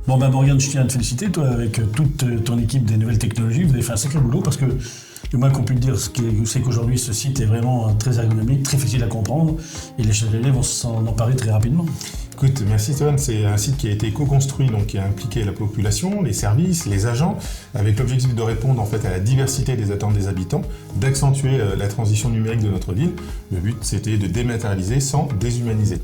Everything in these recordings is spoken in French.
Bon, Morgane, je tiens à te féliciter, toi, avec toute ton équipe des nouvelles technologies, vous avez fait un sacré boulot parce que le moins qu'on puisse dire, c'est qu'aujourd'hui, ce site est vraiment très ergonomique, très facile à comprendre et les châteliers vont s'en emparer très rapidement. Écoute, merci Stéphane, c'est un site qui a été co-construit, donc qui a impliqué la population, les services, les agents, avec l'objectif de répondre en fait à la diversité des attentes des habitants, d'accentuer la transition numérique de notre ville. Le but, c'était de dématérialiser sans déshumaniser.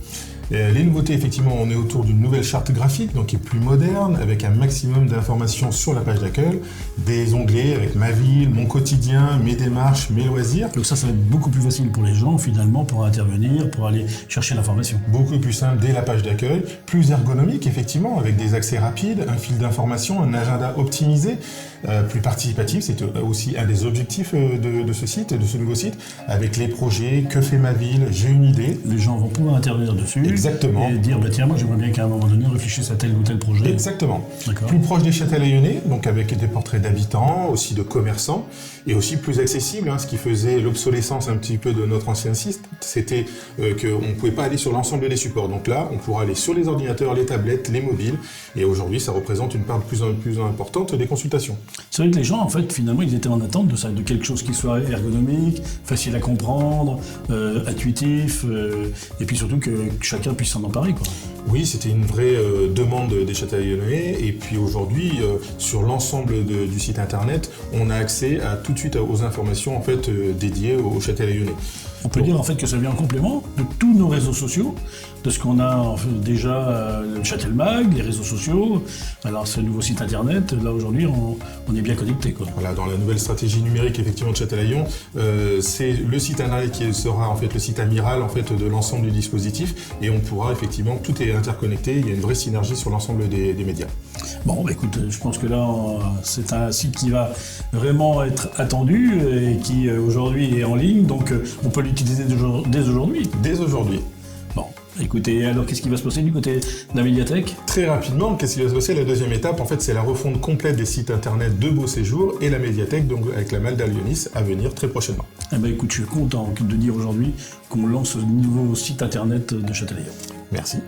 Les nouveautés, effectivement, on est autour d'une nouvelle charte graphique, donc qui est plus moderne, avec un maximum d'informations sur la page d'accueil, des onglets avec ma ville, mon quotidien, mes démarches, mes loisirs. Donc ça va être beaucoup plus facile pour les gens, finalement, pour intervenir, pour aller chercher l'information. Beaucoup plus simple dès la page d'accueil, plus ergonomique, effectivement, avec des accès rapides, un fil d'information, un agenda optimisé, plus participatif, c'est aussi un des objectifs de ce site, de ce nouveau site, avec les projets, que fait ma ville, j'ai une idée. Les gens vont pouvoir intervenir dessus. Exactement. Et dire, tiens, moi j'aimerais bien qu'à un moment donné, on réfléchisse à tel ou tel projet. Exactement. Plus proche des Châtelaillonnais, donc avec des portraits d'habitants, aussi de commerçants, et aussi plus accessible, ce qui faisait l'obsolescence un petit peu de notre ancien site, c'était qu'on ne pouvait pas aller sur l'ensemble des supports. Donc là, on pourra aller sur les ordinateurs, les tablettes, les mobiles, et aujourd'hui, ça représente une part de plus en plus importante des consultations. C'est vrai que les gens, en fait, finalement, ils étaient en attente de ça, de quelque chose qui soit ergonomique, facile à comprendre, intuitif, et puis surtout que chacun puisse s'en emparer, quoi. Oui, c'était une vraie demande des Châtelaillonnais, et puis aujourd'hui, sur l'ensemble du site internet, on a accès tout de suite aux informations en fait dédiées aux Châtelaillonnais. On peut dire en fait que ça vient en complément de tous nos réseaux sociaux, de ce qu'on a en fait, déjà le Châtelmag, les réseaux sociaux, alors ce nouveau site internet, là aujourd'hui on est bien connecté, quoi. Voilà, dans la nouvelle stratégie numérique effectivement de Châtelaillon, c'est le site internet qui sera en fait le site amiral en fait de l'ensemble du dispositif, et on pourra effectivement, tout est interconnecté, il y a une vraie synergie sur l'ensemble des médias. Bon, écoute, je pense que là c'est un site qui va vraiment être attendu et qui aujourd'hui est en ligne, donc on peut l'utiliser dès aujourd'hui. Dès aujourd'hui. Bon, écoutez, alors qu'est-ce qui va se passer du côté de la médiathèque ? Très rapidement, qu'est-ce qui va se passer ? La deuxième étape, en fait, c'est la refonte complète des sites internet de Beau Séjour et la médiathèque, donc avec la Malda Lyonis, à venir très prochainement. Eh ben écoute, je suis content de dire aujourd'hui qu'on lance ce nouveau site internet de Châtelaillon. Merci.